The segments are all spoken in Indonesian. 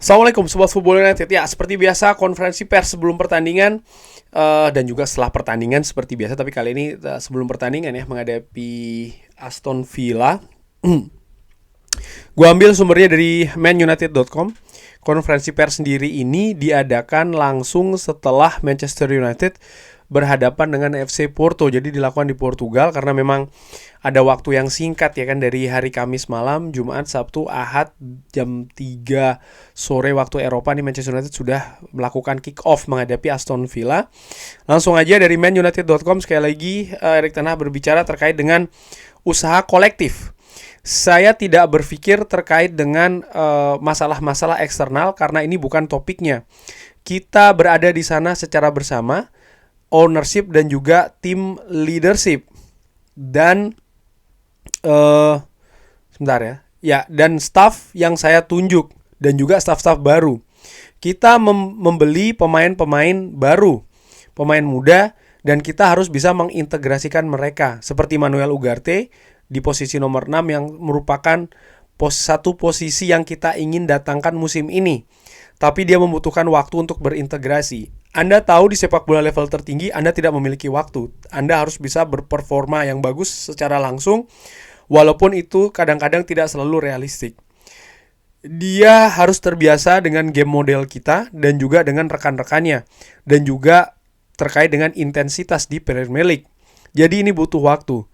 Assalamualaikum Sobat Football United. Ya, seperti biasa konferensi pers sebelum pertandingan dan juga setelah pertandingan seperti biasa. Tapi kali ini sebelum pertandingan ya, menghadapi Aston Villa. Gue ambil sumbernya dari manunited.com. Konferensi pers sendiri ini diadakan langsung setelah Manchester United berhadapan dengan FC Porto. Jadi dilakukan di Portugal karena memang ada waktu yang singkat ya kan, dari hari Kamis malam, Jumat, Sabtu, Ahad jam 3 sore waktu Eropa nih Manchester United sudah melakukan kick off menghadapi Aston Villa. Langsung aja dari manunited.com, sekali lagi Erik ten Hag berbicara terkait dengan usaha kolektif. Saya tidak berpikir terkait dengan masalah-masalah eksternal karena ini bukan topiknya. Kita berada di sana secara bersama, ownership dan juga tim leadership dan sebentar ya. Ya, dan staff yang saya tunjuk dan juga staff-staff baru. Kita membeli pemain-pemain baru, pemain muda, dan kita harus bisa mengintegrasikan mereka seperti Manuel Ugarte di posisi nomor 6 yang merupakan satu posisi yang kita ingin datangkan musim ini. Tapi dia membutuhkan waktu untuk berintegrasi. Anda tahu di sepak bola level tertinggi Anda tidak memiliki waktu. Anda harus bisa berperforma yang bagus secara langsung, walaupun itu kadang-kadang tidak selalu realistik. Dia harus terbiasa dengan game model kita dan juga dengan rekan-rekannya, dan juga terkait dengan intensitas di Premier League. Jadi ini butuh waktu.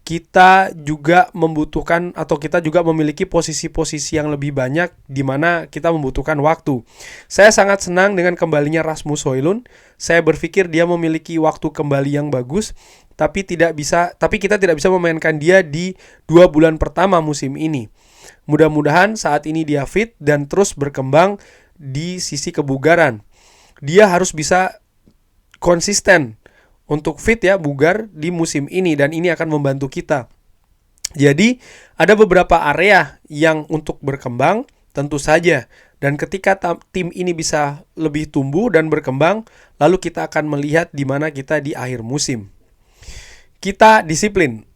Kita juga membutuhkan atau kita juga memiliki posisi-posisi yang lebih banyak di mana kita membutuhkan waktu. Saya sangat senang dengan kembalinya Rasmus Højlund. Saya berpikir dia memiliki waktu kembali yang bagus, tapi kita tidak bisa memainkan dia di 2 bulan pertama musim ini. Mudah-mudahan saat ini dia fit dan terus berkembang di sisi kebugaran. Dia harus bisa konsisten untuk fit ya, bugar di musim ini, dan ini akan membantu kita. Jadi ada beberapa area yang untuk berkembang tentu saja, dan ketika tim ini bisa lebih tumbuh dan berkembang, lalu kita akan melihat di mana kita di akhir musim. Kita disiplin.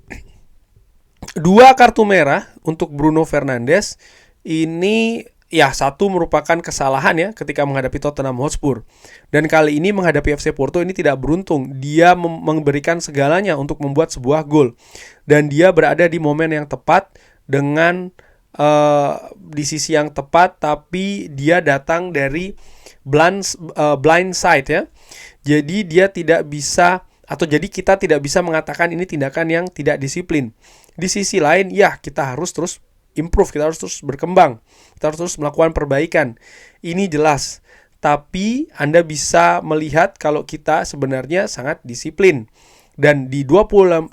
2 kartu merah untuk Bruno Fernandes ini ya, satu merupakan kesalahan ya ketika menghadapi Tottenham Hotspur. Dan kali ini menghadapi FC Porto ini tidak beruntung. Dia memberikan segalanya untuk membuat sebuah gol. Dan dia berada di momen yang tepat dengan di sisi yang tepat, tapi dia datang dari blind side ya. Jadi dia tidak bisa, atau jadi kita tidak bisa mengatakan ini tindakan yang tidak disiplin. Di sisi lain ya, kita harus terus improve, kita harus terus berkembang, kita harus terus melakukan perbaikan. Ini jelas. Tapi Anda bisa melihat kalau kita sebenarnya sangat disiplin. Dan di 25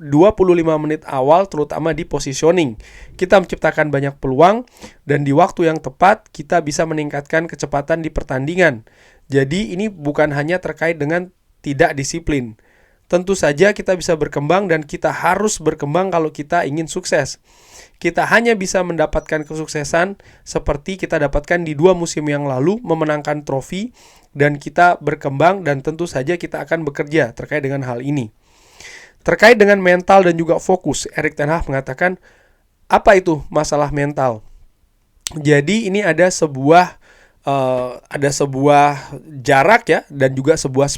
menit awal, terutama di positioning, kita menciptakan banyak peluang, dan di waktu yang tepat kita bisa meningkatkan kecepatan di pertandingan. Jadi ini bukan hanya terkait dengan tidak disiplin. Tentu saja kita bisa berkembang dan kita harus berkembang kalau kita ingin sukses. Kita hanya bisa mendapatkan kesuksesan seperti kita dapatkan di 2 musim yang lalu, memenangkan trofi, dan kita berkembang, dan tentu saja kita akan bekerja terkait dengan hal ini. Terkait dengan mental dan juga fokus, Erik ten Hag mengatakan, apa itu masalah mental? Jadi ini ada sebuah jarak ya, dan juga sebuah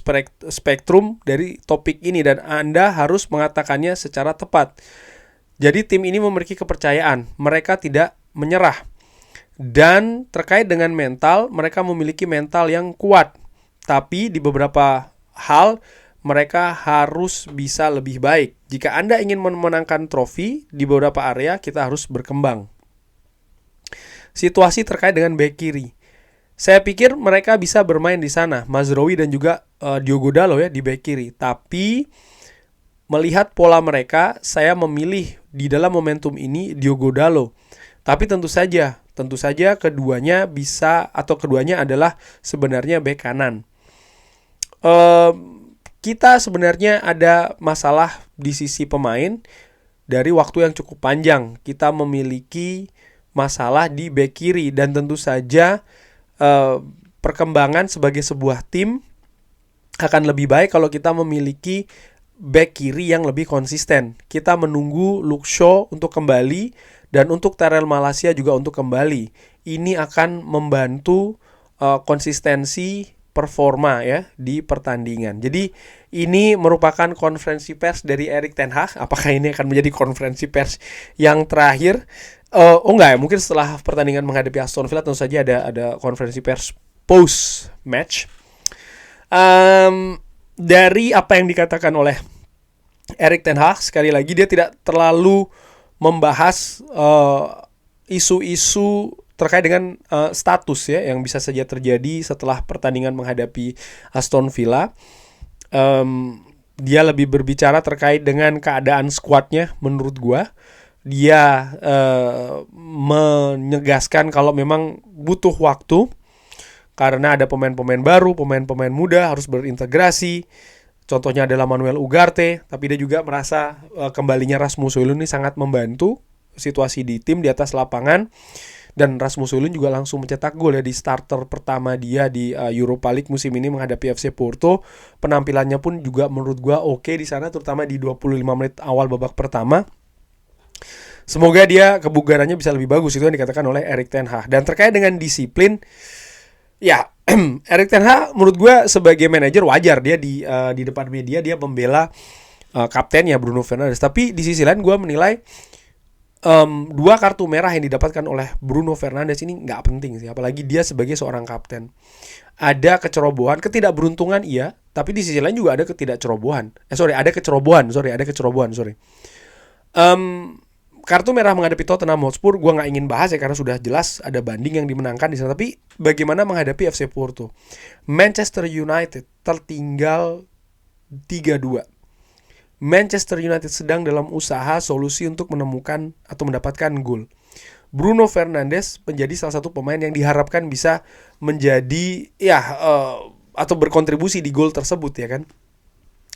spektrum dari topik ini, dan Anda harus mengatakannya secara tepat. Jadi tim ini memiliki kepercayaan, mereka tidak menyerah. Dan terkait dengan mental, mereka memiliki mental yang kuat. Tapi di beberapa hal, mereka harus bisa lebih baik. Jika Anda ingin memenangkan trofi, di beberapa area kita harus berkembang. Situasi terkait dengan bek kiri. Saya pikir mereka bisa bermain di sana, Mazraoui dan juga Diogo Dalot ya di bek kiri. Tapi melihat pola mereka, saya memilih di dalam momentum ini Diogo Dalot. Tapi tentu saja keduanya bisa, atau keduanya adalah sebenarnya bek kanan. Kita sebenarnya ada masalah di sisi pemain dari waktu yang cukup panjang. Kita memiliki masalah di bek kiri, dan tentu saja perkembangan sebagai sebuah tim akan lebih baik kalau kita memiliki back kiri yang lebih konsisten. Kita menunggu Luke Shaw untuk kembali dan untuk Tyrell Malacia juga untuk kembali. Ini akan membantu konsistensi performa ya di pertandingan. Jadi ini merupakan konferensi pers dari Erik ten Hag. Apakah ini akan menjadi konferensi pers yang terakhir? Oh enggak ya, mungkin setelah pertandingan menghadapi Aston Villa tentu saja ada konferensi pers post match. Dari apa yang dikatakan oleh Erik ten Hag, sekali lagi dia tidak terlalu membahas isu-isu terkait dengan status ya yang bisa saja terjadi setelah pertandingan menghadapi Aston Villa. Dia lebih berbicara terkait dengan keadaan skuadnya. Menurut gua dia menegaskan kalau memang butuh waktu karena ada pemain-pemain baru, pemain-pemain muda harus berintegrasi. Contohnya adalah Manuel Ugarte, tapi dia juga merasa kembalinya Rasmus Højlund ini sangat membantu situasi di tim di atas lapangan. Dan Rasmus Højlund juga langsung mencetak gol ya di starter pertama dia di Europa League musim ini menghadapi FC Porto. Penampilannya pun juga menurut gua oke di sana, terutama di 25 menit awal babak pertama. Semoga dia kebugarannya bisa lebih bagus, itu yang dikatakan oleh Erik ten Hag. Dan terkait dengan disiplin, ya Erik ten Hag menurut gue sebagai manajer wajar dia di depan media dia membela kaptennya Bruno Fernandes. Tapi di sisi lain gue menilai 2 kartu merah yang didapatkan oleh Bruno Fernandes ini nggak penting sih, apalagi dia sebagai seorang kapten. Ada kecerobohan, ketidakberuntungan iya, tapi di sisi lain juga ada ketidakcerobohan. Ada kecerobohan. Kartu merah menghadapi Tottenham Hotspur gue nggak ingin bahas ya karena sudah jelas ada banding yang dimenangkan di sana. Tapi bagaimana menghadapi FC Porto? Manchester United tertinggal 3-2. Manchester United sedang dalam usaha solusi untuk menemukan atau mendapatkan gol. Bruno Fernandes menjadi salah satu pemain yang diharapkan bisa menjadi atau berkontribusi di gol tersebut ya kan.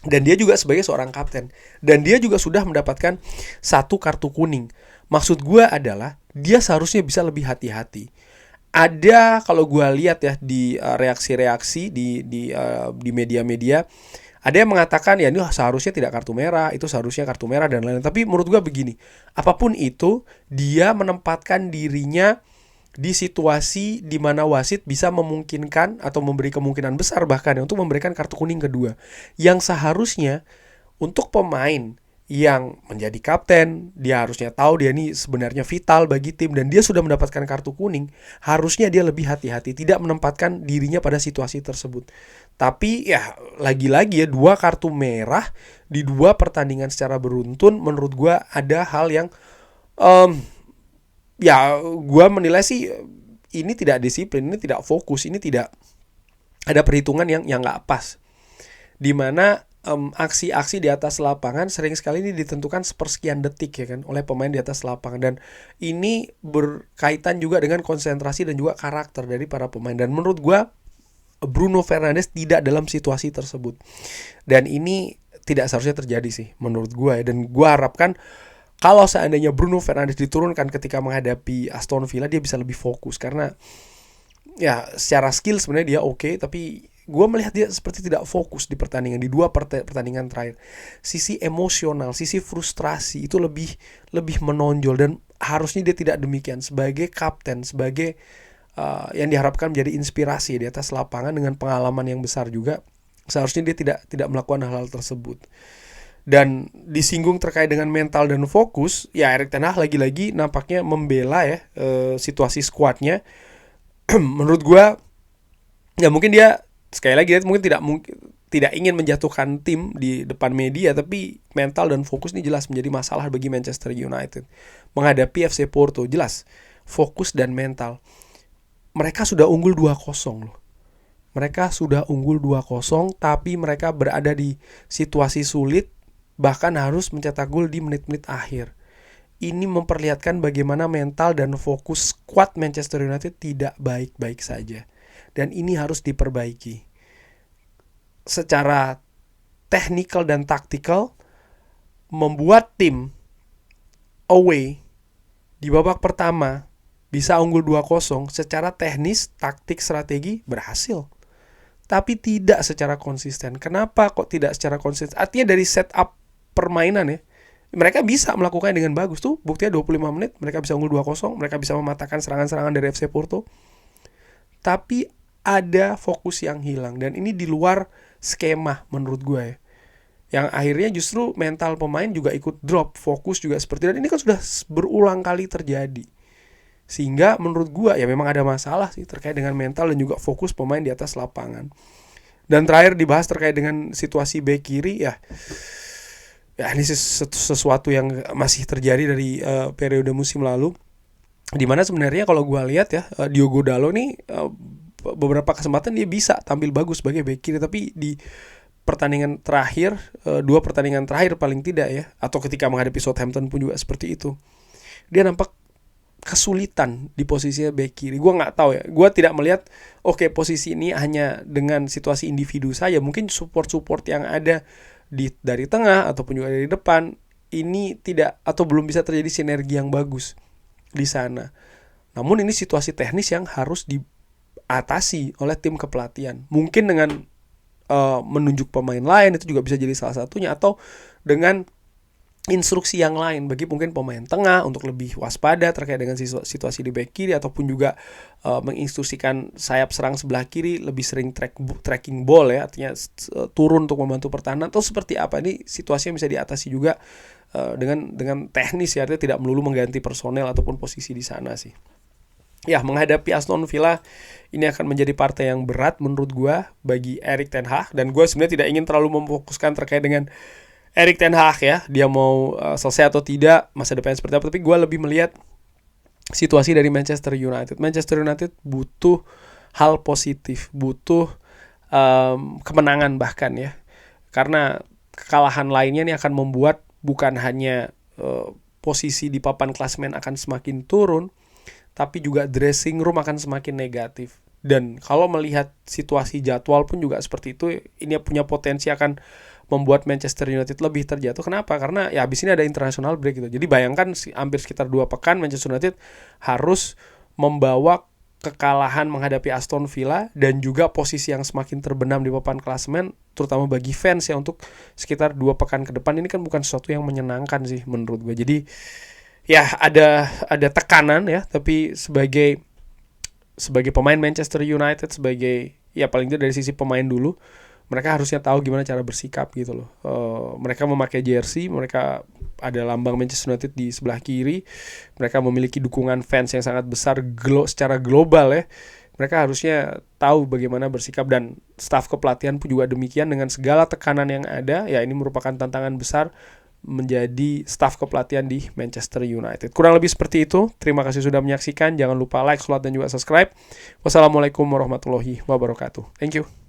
Dan dia juga sebagai seorang kapten. Dan dia juga sudah mendapatkan 1 kartu kuning. Maksud gue adalah dia seharusnya bisa lebih hati-hati. Ada kalau gue lihat ya di reaksi-reaksi di media-media, ada yang mengatakan ya ini seharusnya tidak kartu merah, itu seharusnya kartu merah dan lain-lain. Tapi menurut gue begini, apapun itu dia menempatkan dirinya di situasi di mana wasit bisa memungkinkan atau memberi kemungkinan besar bahkan ya, untuk memberikan kartu kuning kedua. Yang seharusnya untuk pemain yang menjadi kapten, dia harusnya tahu dia ini sebenarnya vital bagi tim dan dia sudah mendapatkan kartu kuning, harusnya dia lebih hati-hati, tidak menempatkan dirinya pada situasi tersebut. Tapi ya lagi-lagi ya 2 kartu merah di 2 pertandingan secara beruntun menurut gue ada hal yang ya gue menilai sih ini tidak disiplin, ini tidak fokus, ini tidak ada perhitungan yang nggak pas. Dimana aksi-aksi di atas lapangan sering sekali ini ditentukan sepersekian detik ya kan oleh pemain di atas lapangan, dan ini berkaitan juga dengan konsentrasi dan juga karakter dari para pemain. Dan menurut gue Bruno Fernandes tidak dalam situasi tersebut, dan ini tidak seharusnya terjadi sih menurut gue ya. Dan gue harapkan kalau seandainya Bruno Fernandes diturunkan ketika menghadapi Aston Villa, dia bisa lebih fokus. Karena ya secara skill sebenarnya dia oke, tapi gue melihat dia seperti tidak fokus di pertandingan, di 2 pertandingan terakhir. Sisi emosional, sisi frustrasi itu lebih menonjol, dan harusnya dia tidak demikian. Sebagai kapten, sebagai yang diharapkan menjadi inspirasi di atas lapangan dengan pengalaman yang besar juga, seharusnya dia tidak melakukan hal-hal tersebut. Dan disinggung terkait dengan mental dan fokus, ya Erik ten Hag lagi-lagi nampaknya membela ya situasi skuadnya. Menurut gue ya mungkin dia sekali lagi dia mungkin tidak ingin menjatuhkan tim di depan media, tapi mental dan fokus ini jelas menjadi masalah bagi Manchester United menghadapi FC Porto. Jelas fokus dan mental. Mereka sudah unggul 2-0 loh. Mereka sudah unggul 2-0 tapi mereka berada di situasi sulit, bahkan harus mencetak gol di menit-menit akhir. Ini memperlihatkan bagaimana mental dan fokus skuad Manchester United tidak baik-baik saja. Dan ini harus diperbaiki. Secara technical dan taktikal, membuat tim away di babak pertama bisa unggul 2-0 secara teknis, taktik, strategi berhasil. tapi tidak secara konsisten. Kenapa kok tidak secara konsisten? Artinya dari setup permainan ya, mereka bisa melakukannya dengan bagus tuh. Buktinya 25 menit mereka bisa unggul 2-0, mereka bisa mematahkan serangan-serangan dari FC Porto. Tapi ada fokus yang hilang, dan ini di luar skema menurut gue ya. Yang akhirnya justru mental pemain juga ikut drop, fokus juga seperti, dan ini kan sudah berulang kali terjadi. Sehingga menurut gue ya memang ada masalah sih terkait dengan mental dan juga fokus pemain di atas lapangan. Dan terakhir dibahas terkait dengan situasi bek kiri ya. Ya ini sesuatu yang masih terjadi dari periode musim lalu, dimana sebenarnya kalau gue lihat ya, Diogo Dalot nih beberapa kesempatan dia bisa tampil bagus sebagai bek kiri, tapi di pertandingan terakhir, 2 pertandingan terakhir paling tidak ya, atau ketika menghadapi Southampton pun juga seperti itu, dia nampak kesulitan di posisinya bek kiri. Gue nggak tahu ya, gue tidak melihat posisi ini hanya dengan situasi individu saja. Mungkin support yang ada dari tengah ataupun juga dari depan ini tidak atau belum bisa terjadi sinergi yang bagus di sana. Namun ini situasi teknis yang harus diatasi oleh tim kepelatihan. Mungkin dengan menunjuk pemain lain itu juga bisa jadi salah satunya, atau dengan instruksi yang lain bagi mungkin pemain tengah untuk lebih waspada terkait dengan situasi di back kiri, ataupun juga menginstruksikan sayap serang sebelah kiri lebih sering tracking ball ya, artinya turun untuk membantu pertahanan atau seperti apa. Ini situasi yang bisa diatasi juga dengan teknis ya, artinya tidak melulu mengganti personel ataupun posisi di sana sih. Ya, menghadapi Aston Villa ini akan menjadi partai yang berat menurut gue bagi Erik ten Hag, dan gue sebenarnya tidak ingin terlalu memfokuskan terkait dengan Erik ten Hag ya, dia mau selesai atau tidak, masa depan seperti apa. Tapi gue lebih melihat situasi dari Manchester United. Manchester United butuh hal positif, butuh kemenangan bahkan ya, karena kekalahan lainnya ini akan membuat bukan hanya posisi di papan klasemen akan semakin turun, tapi juga dressing room akan semakin negatif. Dan kalau melihat situasi jadwal pun juga seperti itu, ini punya potensi akan membuat Manchester United lebih terjatuh. Kenapa? Karena ya habis ini ada international break gitu. Jadi bayangkan hampir sekitar 2 pekan Manchester United harus membawa kekalahan menghadapi Aston Villa dan juga posisi yang semakin terbenam di papan klasemen, terutama bagi fans ya, untuk sekitar 2 pekan ke depan. Ini kan bukan sesuatu yang menyenangkan sih menurut gue. Jadi ya ada tekanan ya, tapi sebagai pemain Manchester United, sebagai ya paling tidak dari sisi pemain dulu, mereka harusnya tahu gimana cara bersikap gitu loh. Mereka memakai jersey, mereka ada lambang Manchester United di sebelah kiri, mereka memiliki dukungan fans yang sangat besar secara global ya. Mereka harusnya tahu bagaimana bersikap, dan staf kepelatihan pun juga demikian. Dengan segala tekanan yang ada, ya ini merupakan tantangan besar menjadi staf kepelatihan di Manchester United. Kurang lebih seperti itu. Terima kasih sudah menyaksikan. Jangan lupa like, share, dan juga subscribe. Wassalamualaikum warahmatullahi wabarakatuh. Thank you.